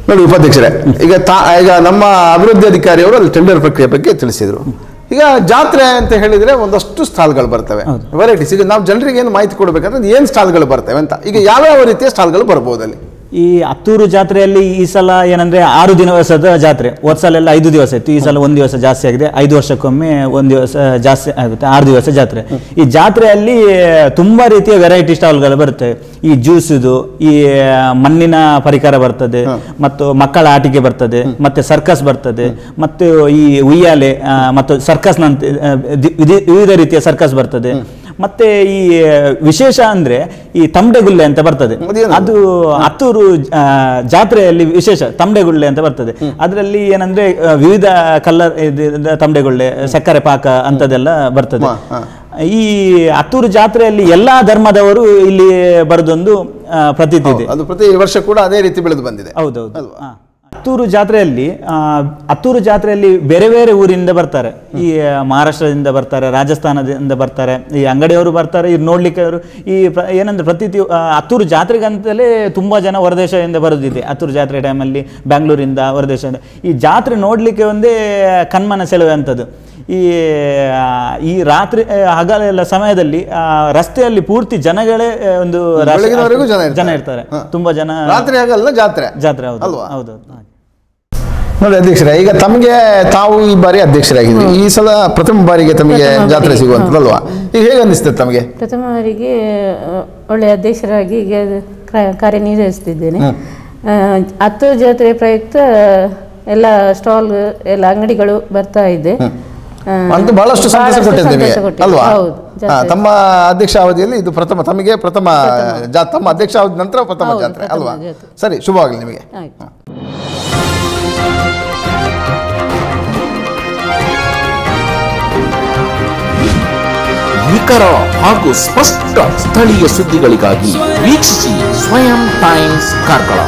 ನೋಡಿ ಉಪಾಧ್ಯಕ್ಷರೇ, ಈಗ ನಮ್ಮ ಅಭಿವೃದ್ಧಿ ಅಧಿಕಾರಿಯವರು ಅಲ್ಲಿ ಟೆಂಡರ್ ಪ್ರಕ್ರಿಯೆ ಬಗ್ಗೆ ತಿಳಿಸಿದರು. ಈಗ ಜಾತ್ರೆ ಅಂತ ಹೇಳಿದ್ರೆ ಒಂದಷ್ಟು ಸ್ಟಾಲ್ಗಳು ಬರ್ತವೆ, ವೆರೈಟೀಸ್. ಈಗ ನಾವು ಜನರಿಗೆ ಏನು ಮಾಹಿತಿ ಕೊಡಬೇಕಂದ್ರೆ ಏನು ಸ್ಟಾಲ್ಗಳು ಬರ್ತವೆ ಅಂತ. ಈಗ ಯಾವ್ಯಾವ ರೀತಿಯ ಸ್ಟಾಲ್ಗಳು ಬರ್ಬೋದು ಅಲ್ಲಿ? ಈ ಹತ್ತೂರು ಜಾತ್ರೆಯಲ್ಲಿ ಈ ಸಲ ಏನಂದ್ರೆ 6 ದಿವಸದ ಜಾತ್ರೆ. ಹೋದ ಸಲ ಎಲ್ಲ 5 ದಿವಸ ಇತ್ತು, ಈ ಸಲ 1 ದಿವಸ ಜಾಸ್ತಿ ಆಗಿದೆ. 5 ವರ್ಷಕ್ಕೊಮ್ಮೆ 1 ದಿವಸ ಜಾಸ್ತಿ ಆಗುತ್ತೆ, 6 ದಿವಸ ಜಾತ್ರೆ. ಈ ಜಾತ್ರೆಯಲ್ಲಿ ತುಂಬಾ ರೀತಿಯ ವೆರೈಟಿ ಸ್ಟಾಲ್ಗಳು ಬರ್ತವೆ. ಈ ಜ್ಯೂಸ್ದು, ಈ ಮಣ್ಣಿನ ಪರಿಕರ ಬರ್ತದೆ, ಮತ್ತು ಮಕ್ಕಳ ಆಟಿಕೆ ಬರ್ತದೆ, ಮತ್ತೆ ಸರ್ಕಸ್ ಬರ್ತದೆ, ಮತ್ತು ಈ ಉಯ್ಯಾಲೆ ಮತ್ತು ಸರ್ಕಸ್ ನಂತೆ ವಿವಿಧ ರೀತಿಯ ಸರ್ಕಸ್ ಬರ್ತದೆ. ಮತ್ತೆ ಈ ವಿಶೇಷ ಅಂದ್ರೆ ಈ ತಂಬೆಗುಲ್ಲೆ ಅಂತ ಬರ್ತದೆ. ಅದು ಹತ್ತೂರು ಜಾತ್ರೆಯಲ್ಲಿ ವಿಶೇಷ ತಂಬೆಗುಳ್ಳೆ ಅಂತ ಬರ್ತದೆ. ಅದರಲ್ಲಿ ಏನಂದ್ರೆ ವಿವಿಧ ಕಲರ್ ತಂಬೆಗುಳ್ಳೆ, ಸಕ್ಕರೆ ಪಾಕ ಅಂತದೆಲ್ಲ ಬರ್ತದೆ. ಈ ಹತ್ತೂರು ಜಾತ್ರೆಯಲ್ಲಿ ಎಲ್ಲಾ ಧರ್ಮದವರು ಇಲ್ಲಿ ಬರೋದೊಂದು ಪ್ರತೀತಿ ಇದೆ. ಅದು ಪ್ರತಿ ವರ್ಷ ಕೂಡ ಅದೇ ರೀತಿ ಬೆಳೆದು ಬಂದಿದೆ. ಹೌದೌದು. ಹತ್ತೂರು ಜಾತ್ರೆಯಲ್ಲಿ ಬೇರೆ ಬೇರೆ ಊರಿಂದ ಬರ್ತಾರೆ. ಈ ಮಹಾರಾಷ್ಟ್ರದಿಂದ ಬರ್ತಾರೆ, ರಾಜಸ್ಥಾನದಿಂದ ಬರ್ತಾರೆ, ಈ ಅಂಗಡಿಯವರು ಬರ್ತಾರೆ. ಇವ್ರು ನೋಡ್ಲಿಕ್ಕೆ ಅವರು ಈ ಏನಂದ್ರೆ ಪ್ರತೀತಿ ಹತ್ತೂರು ಜಾತ್ರೆಗಂತಲೇ ತುಂಬಾ ಜನ ಹೊರದೇಶದಿಂದ ಬರೋದಿದೆ. ಹತ್ತೂರು ಜಾತ್ರೆ ಟೈಮಲ್ಲಿ ಬ್ಯಾಂಗ್ಳೂರಿಂದ, ಹೊರದೇಶದಿಂದ ಈ ಜಾತ್ರೆ ನೋಡ್ಲಿಕ್ಕೆ ಒಂದೇ ಕಣ್ಮನ ಸೆಳೆಯುವಂಥದ್ದು. ಈ ರಾತ್ರಿ ಹಗಲೆಲ್ಲ ಸಮಯದಲ್ಲಿ ರಸ್ತೆಯಲ್ಲಿ ಪೂರ್ತಿ ಜನಗಳೇ ಒಂದು ಜನ ಇರ್ತಾರೆ, ತುಂಬಾ ಜನ. ರಾತ್ರಿ ಆಗಲ್ಲ ಜಾತ್ರೆ. ಹೌದು ಹೌದು. ನೋಡಿ ಅಧ್ಯಕ್ಷರೇ, ಈಗ ತಾವು ಈ ಬಾರಿ ಅಧ್ಯಕ್ಷರಾಗಿದ್ರಿ. ಈ ಸಲ ಪ್ರಥಮ ಬಾರಿಗೆ ತಮಗೆ ಜಾತ್ರೆ ಸಿಗುವಂತದಲ್ವಾ? ಈಗ ಹೇಗೆ ಅನಿಸ್ತದೆ ತಮಗೆ? ಪ್ರಥಮ ಬಾರಿಗೆ ಒಳ್ಳೆ ಅಧ್ಯಕ್ಷರಾಗಿ ಈಗ ಕಾರ್ಯನಿರ್ವಹಿಸುತ್ತಿದ್ದೇನೆ. ಹತ್ತೂರು ಜಾತ್ರೆ ಪ್ರಯುಕ್ತ ಎಲ್ಲ ಸ್ಟಾಲ್, ಎಲ್ಲ ಅಂಗಡಿಗಳು ಬರ್ತಾ ಇದೆ. ಅಂತೂ ಬಹಳಷ್ಟು ಸಂತೋಷ ಕೊಟ್ಟಿದ್ದೇವೆ ಅಲ್ವಾ? ತಮ್ಮ ಅಧ್ಯಕ್ಷ ಅವಧಿಯಲ್ಲಿ ಇದು ತಮಗೆ ಪ್ರಥಮ ತಮ್ಮ ಅಧ್ಯಕ್ಷ ಅವಧಿ ನಂತರ ಪ್ರಥಮ ಜಾತ್ರೆ ಅಲ್ವಾ? ಸರಿ, ಶುಭವಾಗಲಿ ನಿಮಗೆ. ನಿಖರ ಹಾಗೂ ಸ್ಪಷ್ಟ ಸ್ಥಳೀಯ ಸುದ್ದಿಗಳಿಗಾಗಿ ವೀಕ್ಷಿಸಿ ಸ್ವಯಂ ಟೈಮ್ಸ್ ಕಾರ್ಕಳ.